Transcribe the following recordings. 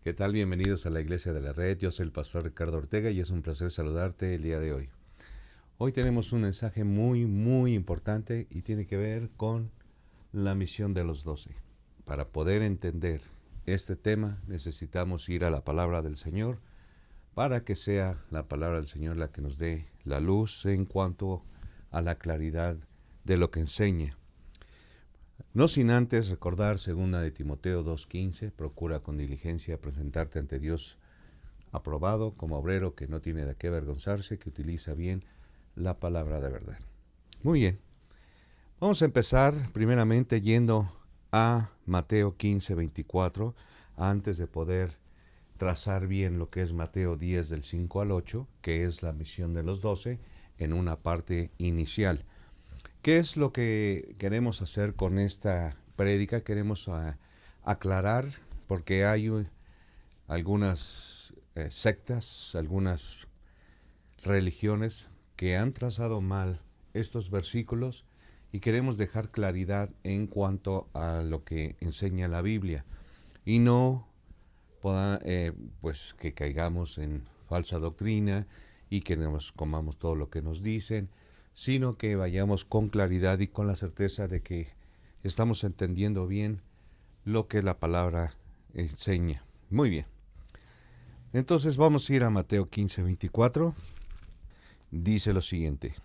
¿Qué tal? Bienvenidos a la Iglesia de la Red. Yo soy el pastor Ricardo Ortega y es un placer saludarte el día de hoy. Hoy tenemos un mensaje muy importante y tiene que ver con la misión de los 12. Para poder entender este tema necesitamos ir a la palabra del Señor para que sea la palabra del Señor la que nos dé la luz en cuanto a la claridad de lo que enseña. No sin antes recordar 2 de Timoteo 2:15, procura con diligencia presentarte ante Dios aprobado como obrero que no tiene de qué avergonzarse, que utiliza bien la palabra de verdad. Muy bien, vamos a empezar primeramente yendo a Mateo 15:24, antes de poder trazar bien lo que es Mateo 10 del 5 al 8, que es la misión de los 12 en una parte inicial. ¿Qué es lo que queremos hacer con esta prédica? Queremos aclarar, porque hay algunas sectas, algunas religiones que han trazado mal estos versículos y queremos dejar claridad en cuanto a lo que enseña la Biblia y no pues que caigamos en falsa doctrina y que nos comamos todo lo que nos dicen, sino que vayamos con claridad y con la certeza de que estamos entendiendo bien lo que la palabra enseña. Muy bien. Entonces vamos a ir a Mateo 15:24. Dice lo siguiente.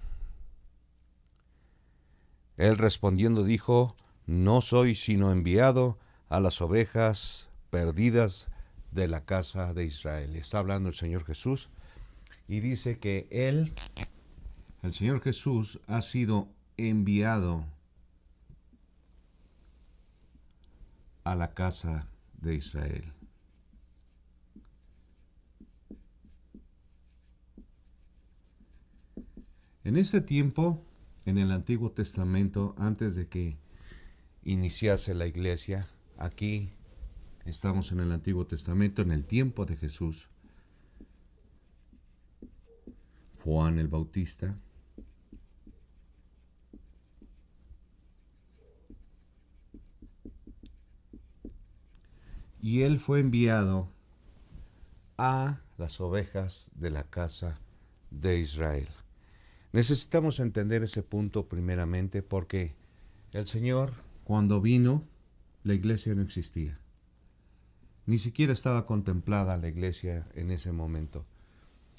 Él respondiendo dijo: no soy sino enviado a las ovejas perdidas de la casa de Israel. Está hablando el Señor Jesús y dice que el Señor Jesús, ha sido enviado a la casa de Israel. En este tiempo, en el Antiguo Testamento, antes de que iniciase la iglesia, aquí estamos en el Antiguo Testamento, en el tiempo de Jesús, Juan el Bautista, y él fue enviado a las ovejas de la casa de Israel. Necesitamos entender ese punto primeramente porque el Señor, cuando vino, la iglesia no existía. Ni siquiera estaba contemplada la iglesia en ese momento.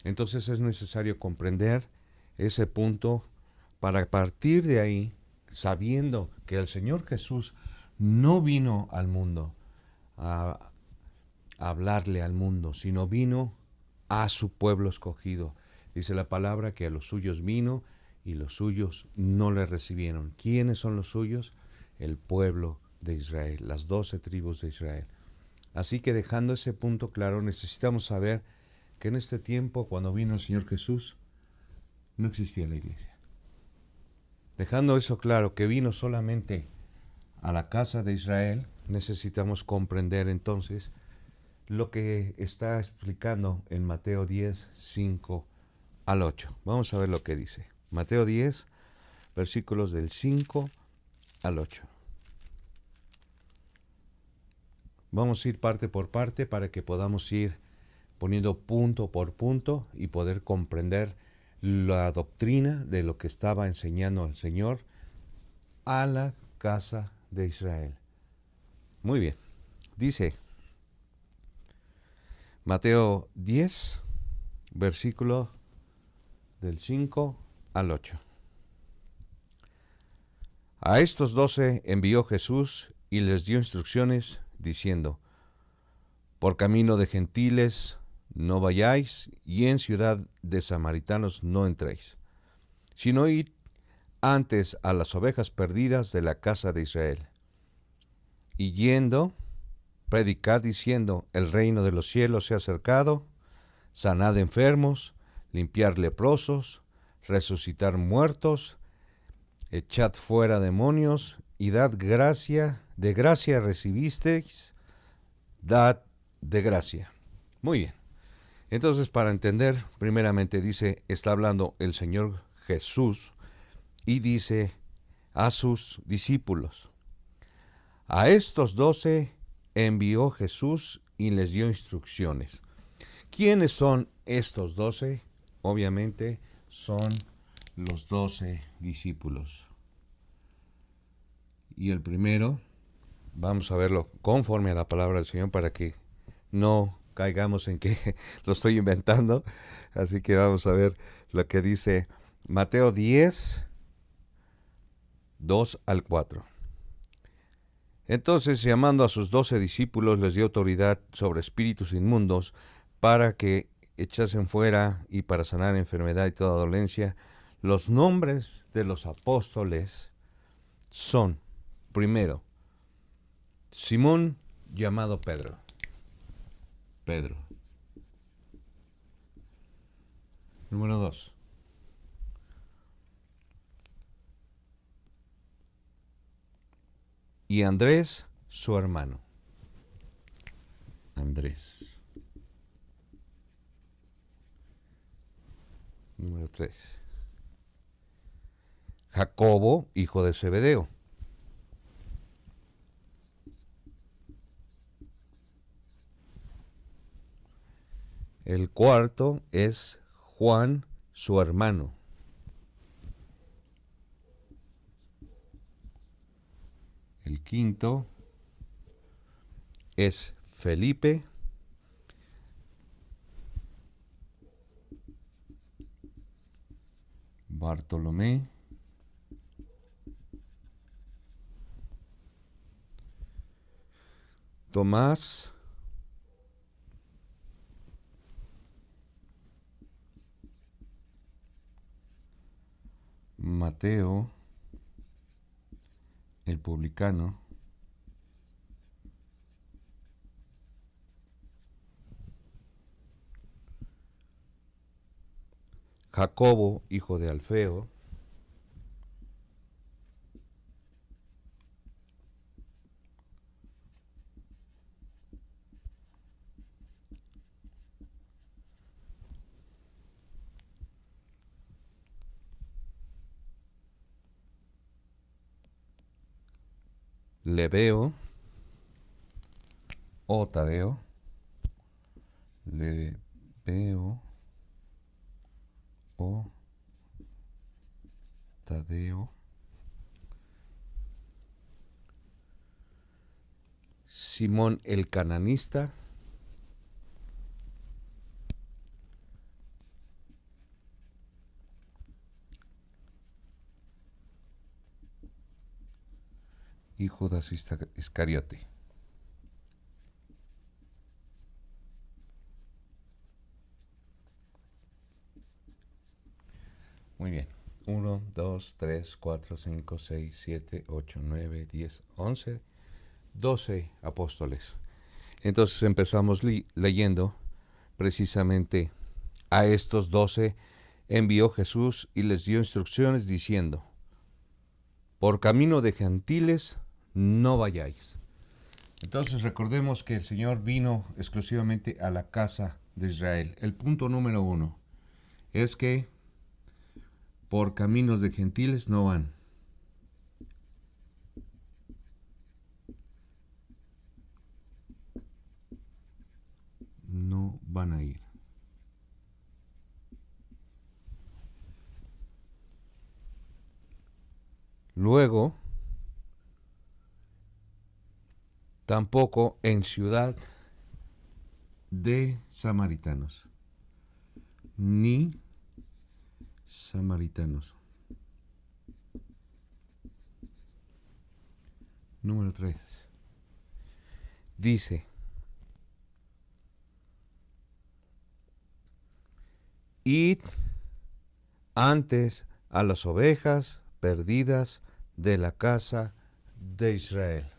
Entonces es necesario comprender ese punto para partir de ahí, sabiendo que el Señor Jesús no vino al mundo a hablarle al mundo, sino vino a su pueblo escogido. Dice la palabra que a los suyos vino y los suyos no le recibieron. ¿Quiénes son los suyos? El pueblo de Israel, las 12 tribus de Israel. Así que dejando ese punto claro, necesitamos saber que en este tiempo, cuando vino el Señor Jesús, no existía la iglesia. Dejando eso claro, que vino solamente a la casa de Israel, necesitamos comprender entonces lo que está explicando en Mateo 10, 5 al 8. Vamos a ver lo que dice. Mateo 10, versículos del 5 al 8. Vamos a ir parte por parte para que podamos ir poniendo punto por punto y poder comprender la doctrina de lo que estaba enseñando el Señor a la casa de Israel. Muy bien. Dice Mateo 10, versículo del 5 al 8. A estos 12 envió Jesús y les dio instrucciones diciendo: por camino de gentiles no vayáis, y en ciudad de samaritanos no entréis, sino id antes a las ovejas perdidas de la casa de Israel. Y yendo, predicad diciendo: el reino de los cielos se ha acercado, sanad enfermos, limpiar leprosos, resucitar muertos, echad fuera demonios, y dad gracia, de gracia recibisteis, dad de gracia. Muy bien. Entonces, para entender, primeramente dice, está hablando el Señor Jesús y dice a sus discípulos: a estos 12 envió Jesús y les dio instrucciones. ¿Quiénes son estos 12? Obviamente son los 12 discípulos. Y el primero, vamos a verlo conforme a la palabra del Señor para que no caigamos en que lo estoy inventando. Así que vamos a ver lo que dice Mateo 10, 2 al 4. Entonces, llamando a sus 12 discípulos, les dio autoridad sobre espíritus inmundos para que echasen fuera y para sanar enfermedad y toda dolencia. Los nombres de los apóstoles son, primero, Simón, llamado Pedro. Número 2. Y Andrés, su hermano. Andrés. Número 3. Jacobo, hijo de Zebedeo. El cuarto es Juan, su hermano. El quinto es Felipe. Bartolomé. Tomás. Mateo, el publicano. Jacobo, hijo de Alfeo. Lebeo o Tadeo. Lebeo o Tadeo. Simón el cananista. Y Judas Iscariote. Muy bien. 1, 2, 3, 4, 5, 6, 7, 8, 9, 10, 11, 12 apóstoles. Entonces empezamos leyendo precisamente a estos 12 envió Jesús y les dio instrucciones diciendo: por camino de gentiles no vayáis. Entonces recordemos que el Señor vino exclusivamente a la casa de Israel. El punto número 1 es que por caminos de gentiles no van. No van a ir. Luego, tampoco en ciudad de samaritanos, ni samaritanos. Número 3. Dice: id antes a las ovejas perdidas de la casa de Israel.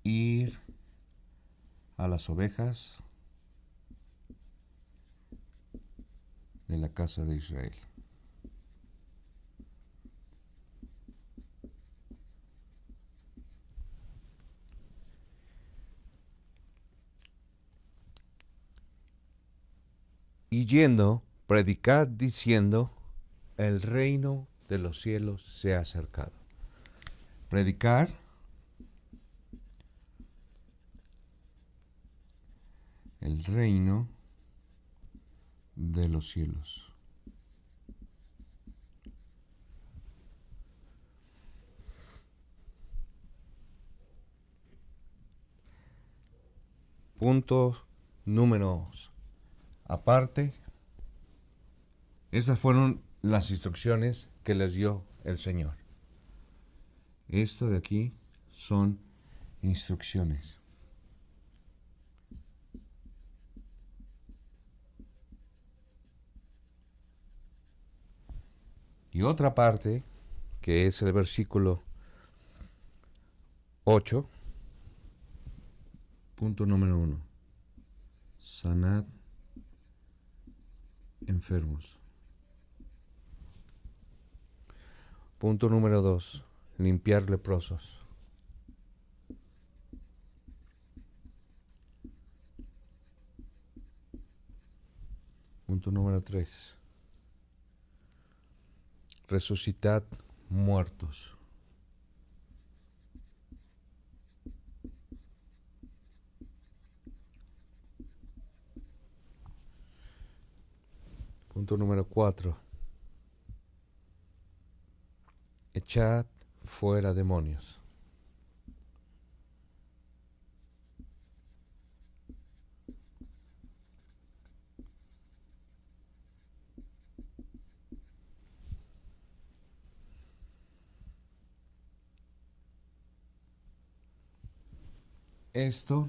Ir a las ovejas de la casa de Israel. Y yendo, predicad diciendo: el reino de los cielos se ha acercado. Predicar el reino de los cielos. Puntos números aparte. Esas fueron las instrucciones que les dio el Señor. Esto de aquí son instrucciones. Y otra parte, que es el versículo 8, punto número 1. Sanad enfermos. Punto número 2. Limpiar leprosos. Punto número 3. Resucitad muertos. Punto número 4. Echad fuera demonios. Esto,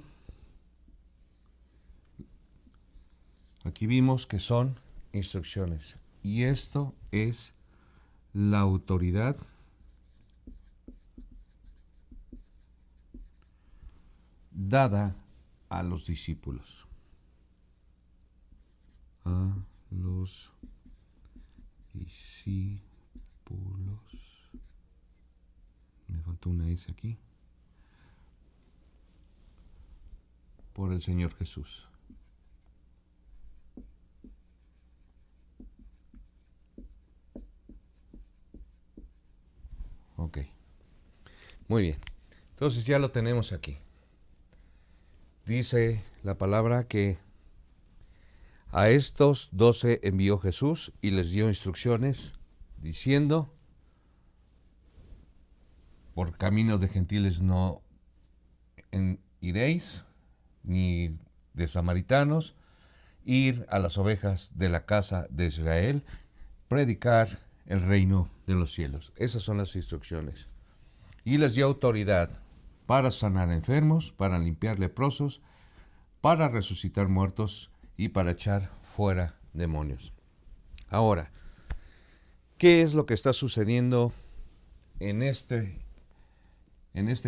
aquí vimos que son instrucciones. Y esto es la autoridad dada a los discípulos. A los discípulos. Me faltó una S aquí. Por el Señor Jesús. Ok. Muy bien. Entonces ya lo tenemos aquí. Dice la palabra que a estos 12 envió Jesús y les dio instrucciones diciendo: por caminos de gentiles no iréis, ni de samaritanos, ir a las ovejas de la casa de Israel, predicar el reino de los cielos. Esas son las instrucciones. Y les dio autoridad para sanar enfermos, para limpiar leprosos, para resucitar muertos y para echar fuera demonios. Ahora, ¿qué es lo que está sucediendo en este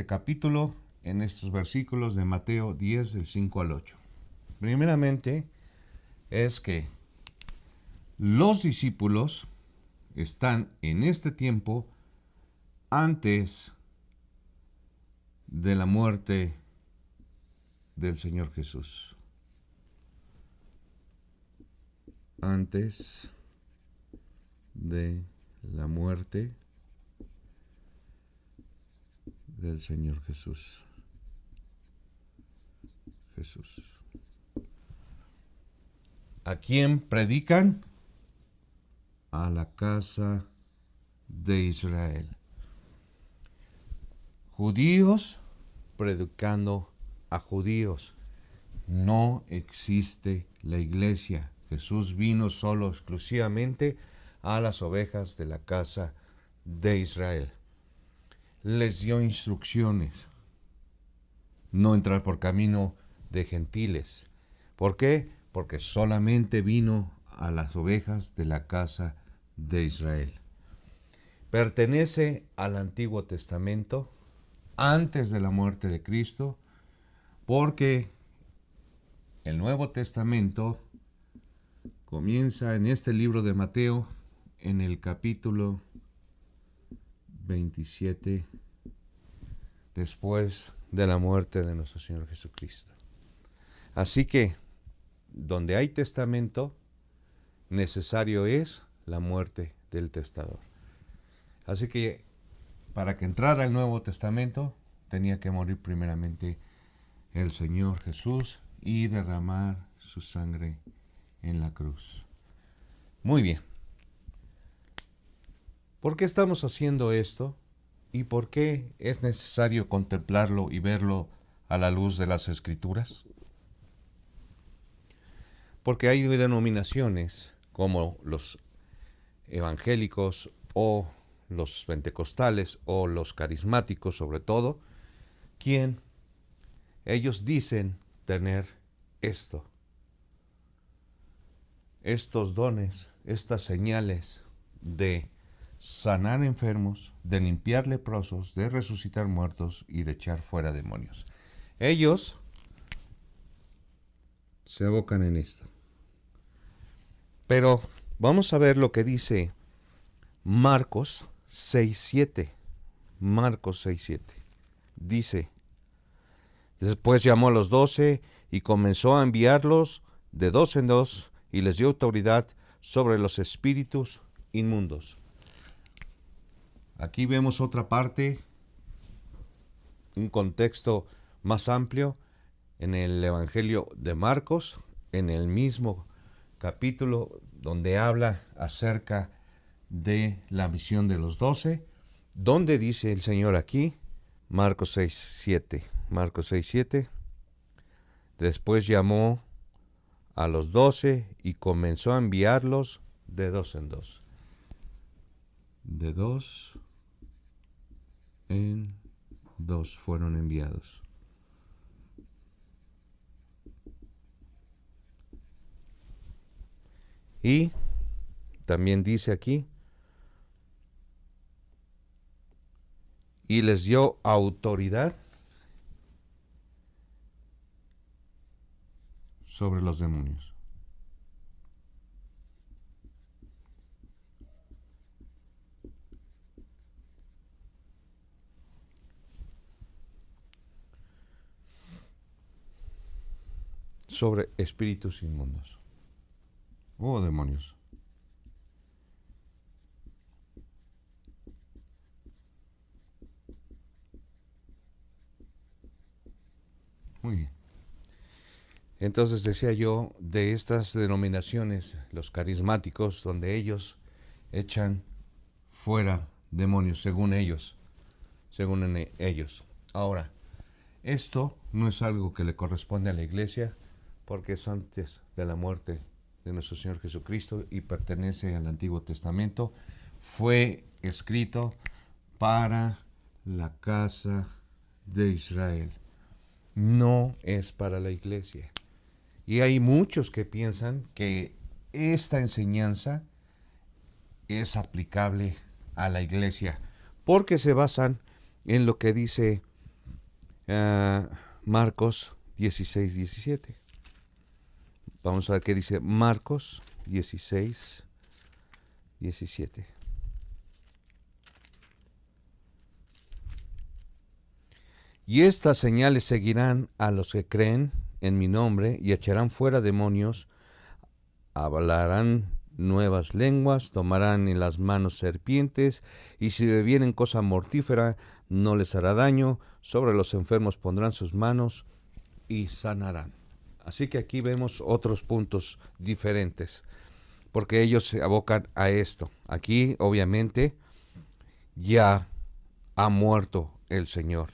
capítulo, en estos versículos de Mateo 10, del 5 al 8? Primeramente, es que los discípulos están en este tiempo antes de la muerte del Señor Jesús. Antes de la muerte del Señor Jesús. ¿A quién predican? A la casa de Israel. Judíos predicando a judíos. No existe la iglesia. Jesús vino solo exclusivamente a las ovejas de la casa de Israel. Les dio instrucciones. No entrar por camino de gentiles. ¿Por qué? Porque solamente vino a las ovejas de la casa de Israel. Pertenece al Antiguo Testamento, antes de la muerte de Cristo, porque el Nuevo Testamento comienza en este libro de Mateo, en el capítulo 27, después de la muerte de nuestro Señor Jesucristo. Así que, donde hay testamento, necesario es la muerte del testador. Así que, para que entrara el Nuevo Testamento, tenía que morir primeramente el Señor Jesús y derramar su sangre en la cruz. Muy bien. ¿Por qué estamos haciendo esto? ¿Y por qué es necesario contemplarlo y verlo a la luz de las Escrituras? Porque hay denominaciones como los evangélicos o los pentecostales o los carismáticos sobre todo, quien ellos dicen tener estos dones, estas señales de sanar enfermos, de limpiar leprosos, de resucitar muertos y de echar fuera demonios. Ellos se abocan en esto. Pero vamos a ver lo que dice Marcos 6:7. Marcos 6:7. Dice: después llamó a los 12 y comenzó a enviarlos de dos en dos y les dio autoridad sobre los espíritus inmundos. Aquí vemos otra parte, un contexto más amplio en el Evangelio de Marcos, en el mismo capítulo donde habla acerca de la misión de los 12, donde dice el Señor aquí, Marcos 6:7, Marcos 6:7, después llamó a los 12 y comenzó a enviarlos de dos en dos. De dos en dos fueron enviados. Y también dice aquí, y les dio autoridad sobre los demonios. Sobre espíritus inmundos o demonios. Muy bien. Entonces decía yo, de estas denominaciones, los carismáticos, donde ellos echan fuera demonios, según ellos. Ahora, esto no es algo que le corresponde a la iglesia, porque es antes de la muerte de nuestro Señor Jesucristo y pertenece al Antiguo Testamento. Fue escrito para la casa de Israel. No es para la iglesia. Y hay muchos que piensan que esta enseñanza es aplicable a la iglesia, porque se basan en lo que dice Marcos 16:17. Vamos a ver qué dice Marcos 16:17. Y estas señales seguirán a los que creen en mi nombre y echarán fuera demonios, hablarán nuevas lenguas, tomarán en las manos serpientes, y si bebieren cosa mortífera no les hará daño, sobre los enfermos pondrán sus manos y sanarán. Así que aquí vemos otros puntos diferentes, porque ellos se abocan a esto. Aquí obviamente ya ha muerto el Señor.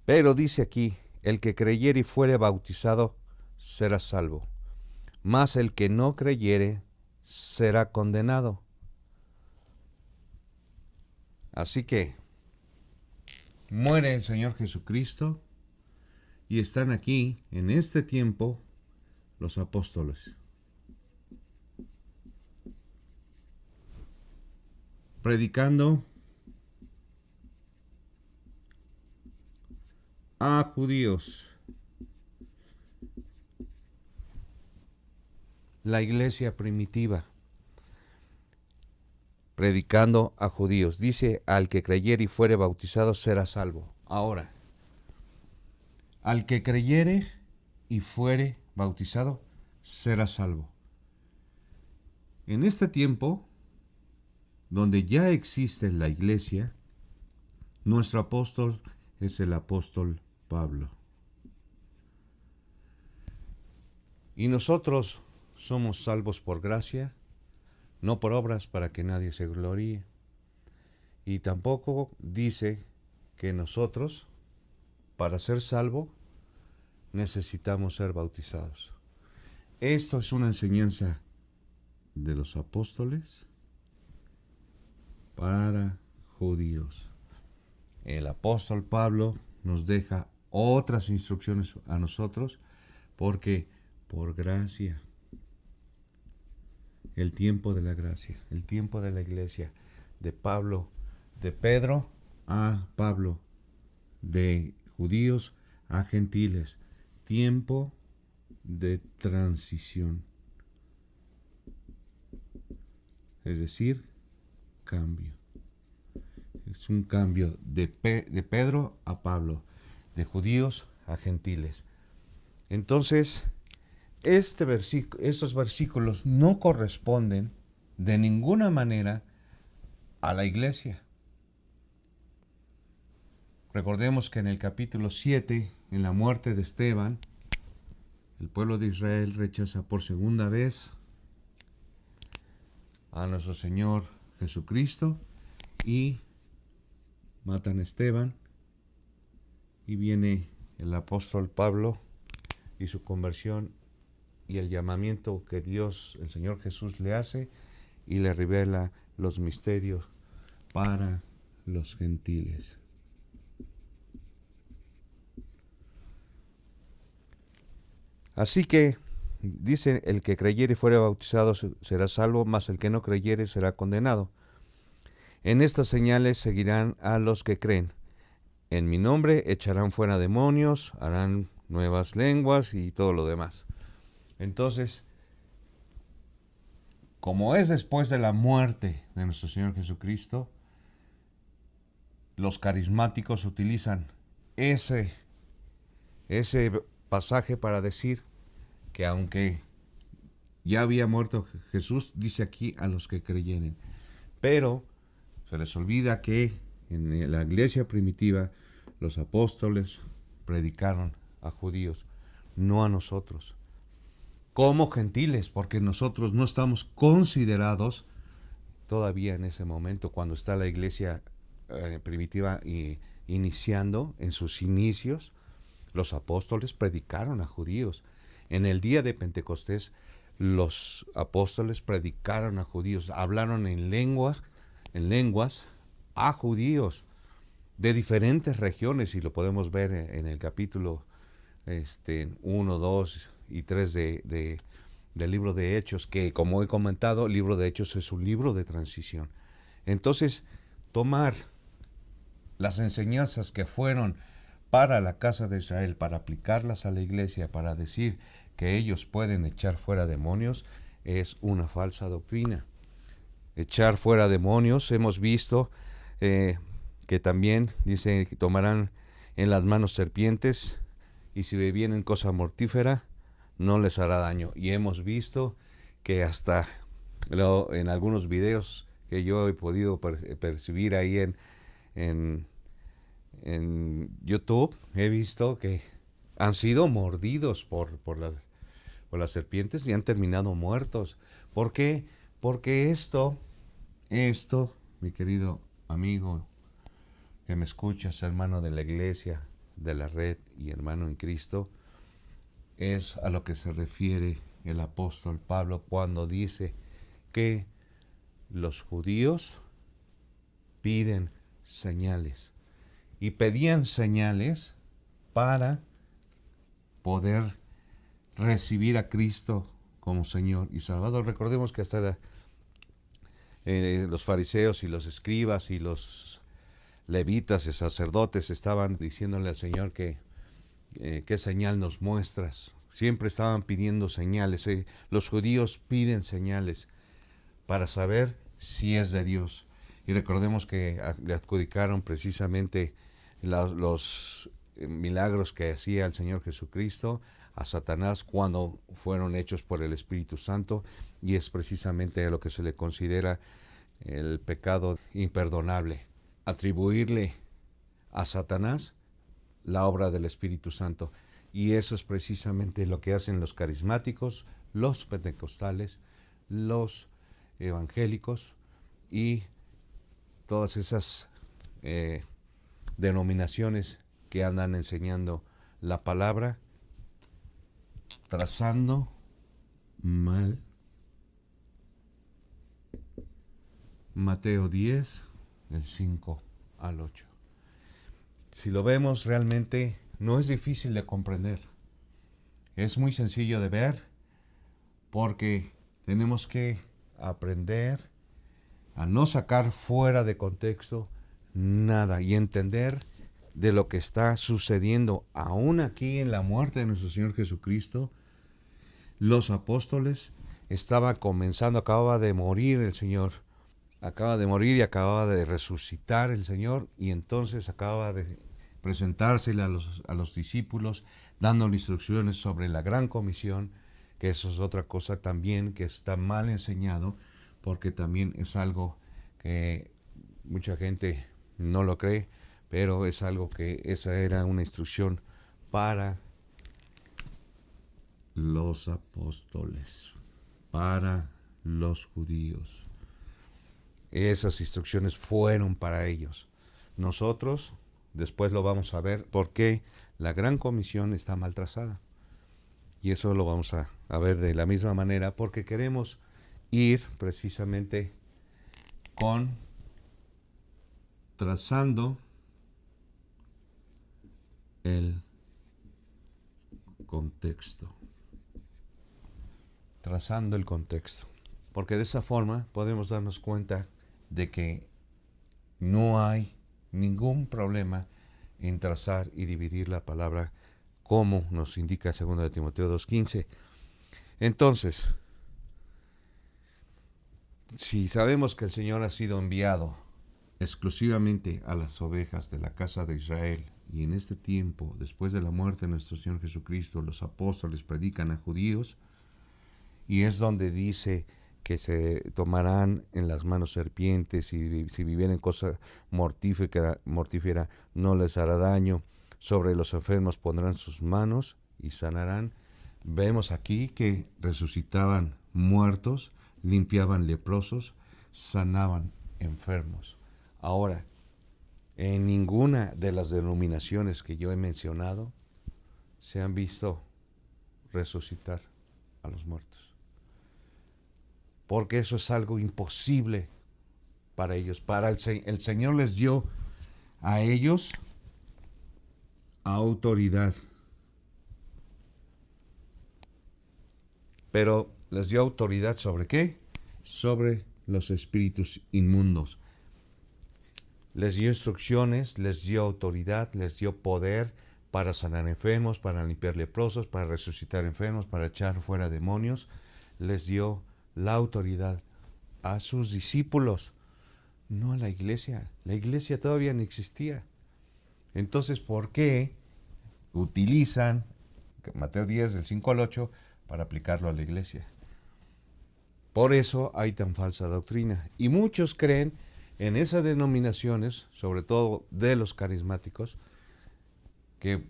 Pero dice aquí, el que creyere y fuere bautizado será salvo, mas el que no creyere será condenado. Así que muere el Señor Jesucristo y están aquí en este tiempo los apóstoles, predicando a judíos. La iglesia primitiva, predicando a judíos. Dice, al que creyere y fuere bautizado será salvo. Ahora, al que creyere y fuere bautizado será salvo. En este tiempo, donde ya existe la iglesia, nuestro apóstol es el apóstol Pablo. Y nosotros somos salvos por gracia, no por obras para que nadie se gloríe. Y tampoco dice que nosotros, para ser salvos, necesitamos ser bautizados. Esto es una enseñanza de los apóstoles para judíos. El apóstol Pablo nos deja otras instrucciones a nosotros, porque por gracia, el tiempo de la gracia, el tiempo de la iglesia, de Pablo, de Pedro a Pablo, de judíos a gentiles, tiempo de transición, es decir, cambio. Es un cambio de Pedro a Pablo, de judíos a gentiles. Entonces, estos versículos no corresponden de ninguna manera a la iglesia. Recordemos que en el capítulo 7, en la muerte de Esteban, el pueblo de Israel rechaza por segunda vez a nuestro Señor Jesucristo y matan a Esteban, y viene el apóstol Pablo y su conversión y el llamamiento que Dios, el Señor Jesús, le hace y le revela los misterios para los gentiles. Así que dice: el que creyere y fuere bautizado será salvo, mas el que no creyere será condenado. En estas señales seguirán a los que creen. En mi nombre echarán fuera demonios, harán nuevas lenguas y todo lo demás. Entonces, como es después de la muerte de nuestro Señor Jesucristo, los carismáticos utilizan ese pasaje para decir que aunque ya había muerto Jesús, dice aquí a los que creyeren. Pero se les olvida que en la iglesia primitiva los apóstoles predicaron a judíos, no a nosotros, como gentiles, porque nosotros no estamos considerados todavía en ese momento, cuando está la iglesia primitiva iniciando en sus inicios. Los apóstoles predicaron a judíos. En el día de Pentecostés, los apóstoles predicaron a judíos, hablaron en lenguas a judíos de diferentes regiones, y lo podemos ver en el capítulo 1, 2 y 3 del libro de Hechos, que, como he comentado, el libro de Hechos es un libro de transición. Entonces, tomar las enseñanzas que fueron para la casa de Israel, para aplicarlas a la iglesia, para decir que ellos pueden echar fuera demonios, es una falsa doctrina. Echar fuera demonios, hemos visto que también dice que tomarán en las manos serpientes, y si bebieren cosa mortífera no les hará daño. Y hemos visto que hasta en algunos videos que yo he podido percibir ahí en YouTube, he visto que han sido mordidos por las serpientes y han terminado muertos. ¿Por qué? Porque esto, mi querido amigo que me escuchas, hermano de la iglesia, de la red y hermano en Cristo, es a lo que se refiere el apóstol Pablo cuando dice que los judíos piden señales, y pedían señales para poder recibir a Cristo como Señor y Salvador. Recordemos que hasta los fariseos y los escribas y los levitas y sacerdotes estaban diciéndole al Señor que qué señal nos muestras. Siempre estaban pidiendo señales. Los judíos piden señales para saber si es de Dios. Y recordemos que le adjudicaron precisamente los milagros que hacía el Señor Jesucristo a Satanás cuando fueron hechos por el Espíritu Santo, y es precisamente lo que se le considera el pecado imperdonable, atribuirle a Satanás la obra del Espíritu Santo. Y eso es precisamente lo que hacen los carismáticos, los pentecostales, los evangélicos y todas esas denominaciones que andan enseñando la palabra, trazando mal. Mateo 10, del 5 al 8. Si lo vemos, realmente no es difícil de comprender. Es muy sencillo de ver porque tenemos que aprender a no sacar fuera de contexto nada y entender de lo que está sucediendo aún aquí en la muerte de nuestro Señor Jesucristo. Los apóstoles estaban comenzando, acababa de morir el Señor, acaba de morir y acababa de resucitar el Señor, y entonces acaba de presentársele a los discípulos, dando instrucciones sobre la gran comisión, que eso es otra cosa también que está mal enseñado, porque también es algo que mucha gente no lo cree, pero es algo que esa era una instrucción para los apóstoles, para los judíos. Esas instrucciones fueron para ellos. Nosotros, después lo vamos a ver, por qué la gran comisión está mal trazada. Y eso lo vamos a ver de la misma manera, porque queremos ir precisamente con trazando el contexto. Trazando el contexto. Porque de esa forma podemos darnos cuenta de que no hay ningún problema en trazar y dividir la palabra como nos indica 2 Timoteo 2:15. Entonces, si sabemos que el Señor ha sido enviado exclusivamente a las ovejas de la casa de Israel, y en este tiempo, después de la muerte de nuestro Señor Jesucristo, los apóstoles predican a judíos, y es donde dice que se tomarán en las manos serpientes, y si vivieren cosa mortífera no les hará daño, sobre los enfermos pondrán sus manos y sanarán. Vemos aquí que resucitaban muertos, limpiaban leprosos, sanaban enfermos. Ahora, en ninguna de las denominaciones que yo he mencionado se han visto resucitar a los muertos, porque eso es algo imposible para ellos. El Señor les dio a ellos autoridad, pero les dio autoridad ¿sobre qué? Sobre los espíritus inmundos. Les dio instrucciones, les dio autoridad, les dio poder para sanar enfermos, para limpiar leprosos, para resucitar enfermos, para echar fuera demonios. Les dio la autoridad a sus discípulos, no a la iglesia. La iglesia todavía no existía. Entonces, ¿por qué utilizan Mateo 10 del 5 al 8 para aplicarlo a la iglesia? Por eso hay tan falsa doctrina. Y muchos creen en esas denominaciones, sobre todo de los carismáticos, que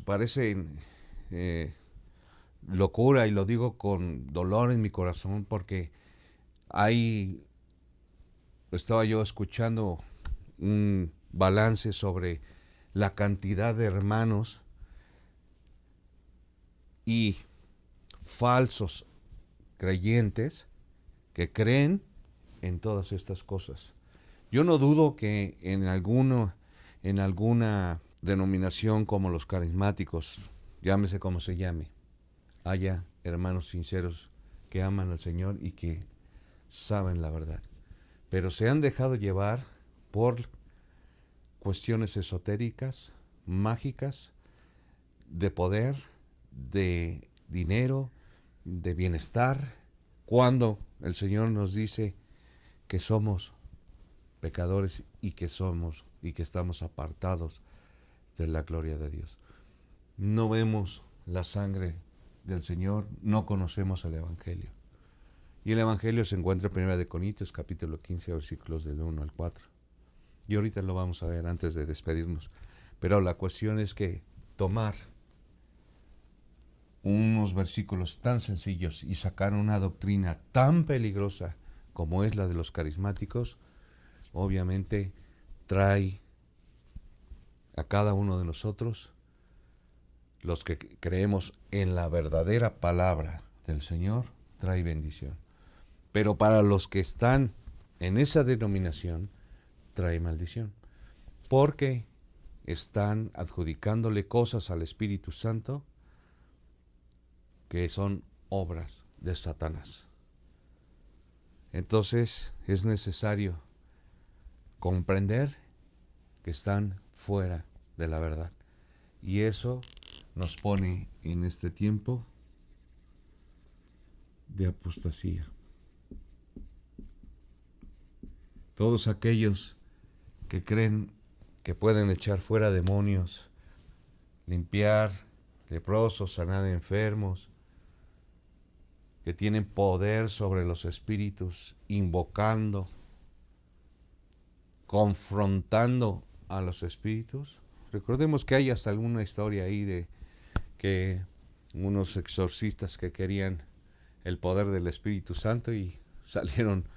parecen locura, y lo digo con dolor en mi corazón, porque estaba yo escuchando un balance sobre la cantidad de hermanos y falsos creyentes que creen en todas estas cosas. Yo no dudo que en alguna denominación como los carismáticos, llámese como se llame, haya hermanos sinceros que aman al Señor y que saben la verdad, pero se han dejado llevar por cuestiones esotéricas, mágicas, de poder, de dinero, de bienestar, cuando el Señor nos dice que somos pecadores y que estamos apartados de la gloria de Dios. No vemos la sangre del Señor, no conocemos el Evangelio. Y el Evangelio se encuentra en 1 Corintios capítulo 15, versículos del 1 al 4. Y ahorita lo vamos a ver antes de despedirnos. Pero la cuestión es que tomar unos versículos tan sencillos y sacar una doctrina tan peligrosa como es la de los carismáticos, obviamente trae a cada uno de nosotros, los que creemos en la verdadera palabra del Señor, trae bendición. Pero para los que están en esa denominación, trae maldición. Porque están adjudicándole cosas al Espíritu Santo que son obras de Satanás. Entonces es necesario comprender que están fuera de la verdad. Y eso nos pone en este tiempo de apostasía. Todos aquellos que creen que pueden echar fuera demonios, limpiar leprosos, sanar enfermos, que tienen poder sobre los espíritus, invocando, confrontando a los espíritus. Recordemos que hay hasta alguna historia ahí de que unos exorcistas que querían el poder del Espíritu Santo y salieron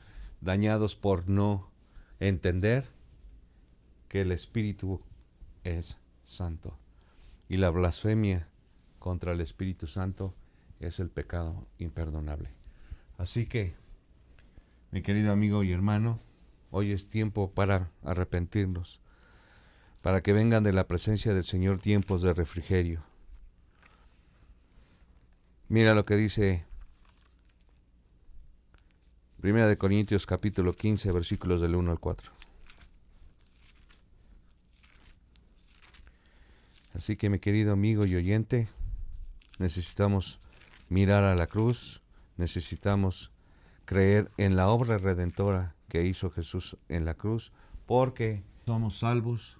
dañados por no entender que el Espíritu es santo. Y la blasfemia contra el Espíritu Santo es el pecado imperdonable. Así que, mi querido amigo y hermano, hoy es tiempo para arrepentirnos, para que vengan de la presencia del Señor tiempos de refrigerio. Mira lo que dice 1 Corintios capítulo 15, versículos del 1 al 4. Así que, mi querido amigo y oyente, necesitamos mirar a la cruz, necesitamos creer en la obra redentora que hizo Jesús en la cruz, porque somos salvos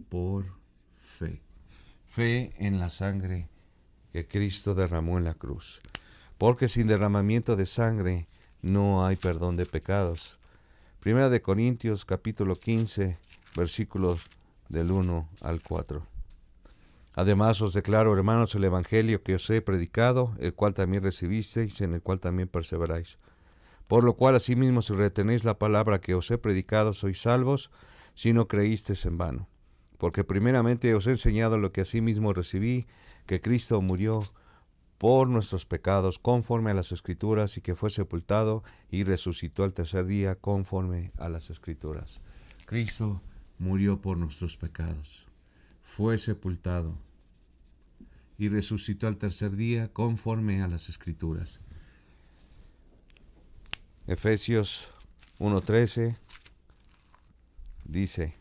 por fe. Fe en la sangre que Cristo derramó en la cruz. Porque sin derramamiento de sangre no hay perdón de pecados. 1 Corintios capítulo 15, versículos del 1 al 4. Además os declaro, hermanos, el evangelio que os he predicado, el cual también recibisteis, en el cual también perseveráis. Por lo cual, asimismo, si retenéis la palabra que os he predicado, sois salvos, si no creísteis en vano. Porque primeramente os he enseñado lo que asimismo recibí, que Cristo murió por nuestros pecados, conforme a las Escrituras, y que fue sepultado y resucitó al tercer día, conforme a las Escrituras. Cristo murió por nuestros pecados, fue sepultado y resucitó al tercer día, conforme a las Escrituras. Efesios 1:13 dice: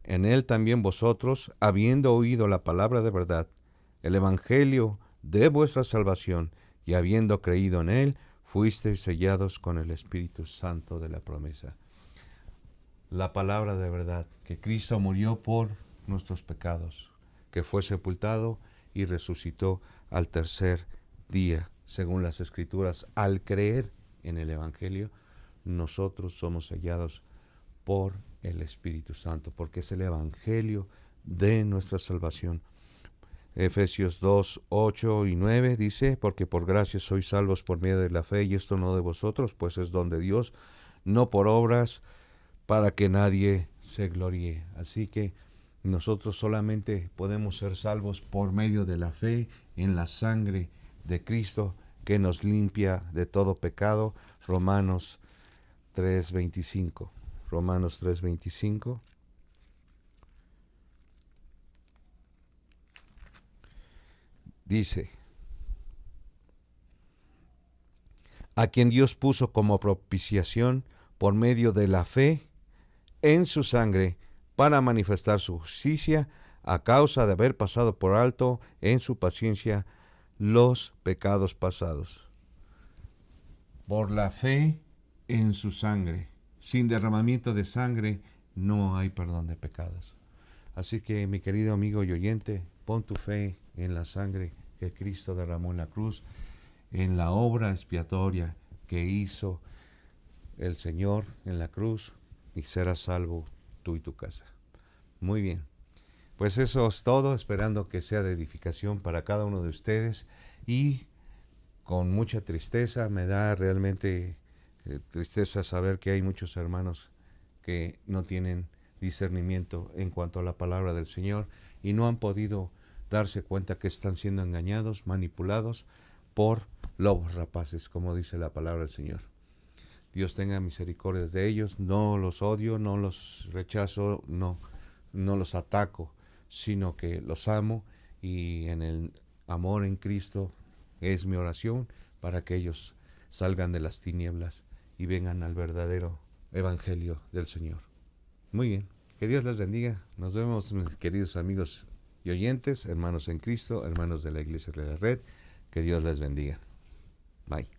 en él también vosotros, habiendo oído la palabra de verdad, el evangelio de vuestra salvación, y habiendo creído en él, fuisteis sellados con el Espíritu Santo de la promesa. La palabra de verdad, que Cristo murió por nuestros pecados, que fue sepultado y resucitó al tercer día, según las Escrituras. Al creer en el evangelio, nosotros somos sellados por el Espíritu Santo, porque es el evangelio de nuestra salvación. Efesios 2, 8 y 9 dice: porque por gracia sois salvos por medio de la fe, y esto no de vosotros, pues es don de Dios, no por obras, para que nadie se gloríe. Así que nosotros solamente podemos ser salvos por medio de la fe en la sangre de Cristo, que nos limpia de todo pecado. Romanos 3:25. Romanos 3:25. Dice: a quien Dios puso como propiciación por medio de la fe en su sangre, para manifestar su justicia, a causa de haber pasado por alto en su paciencia los pecados pasados. Por la fe en su sangre. Sin derramamiento de sangre no hay perdón de pecados. Así que, mi querido amigo y oyente, pon tu fe en la sangre que Cristo derramó en la cruz, en la obra expiatoria que hizo el Señor en la cruz, y serás salvo tú y tu casa. Muy bien, pues eso es todo, esperando que sea de edificación para cada uno de ustedes Y con mucha tristeza, me da realmente tristeza saber que hay muchos hermanos que no tienen discernimiento en cuanto a la palabra del Señor y no han podido darse cuenta que están siendo engañados, manipulados por lobos rapaces, como dice la palabra del Señor. Dios tenga misericordia de ellos, no los odio, no los rechazo, no los ataco, sino que los amo, y en el amor en Cristo es mi oración para que ellos salgan de las tinieblas y vengan al verdadero evangelio del Señor. Muy bien, que Dios les bendiga. Nos vemos, mis queridos amigos y oyentes, hermanos en Cristo, hermanos de la Iglesia de la Red. Que Dios les bendiga. Bye.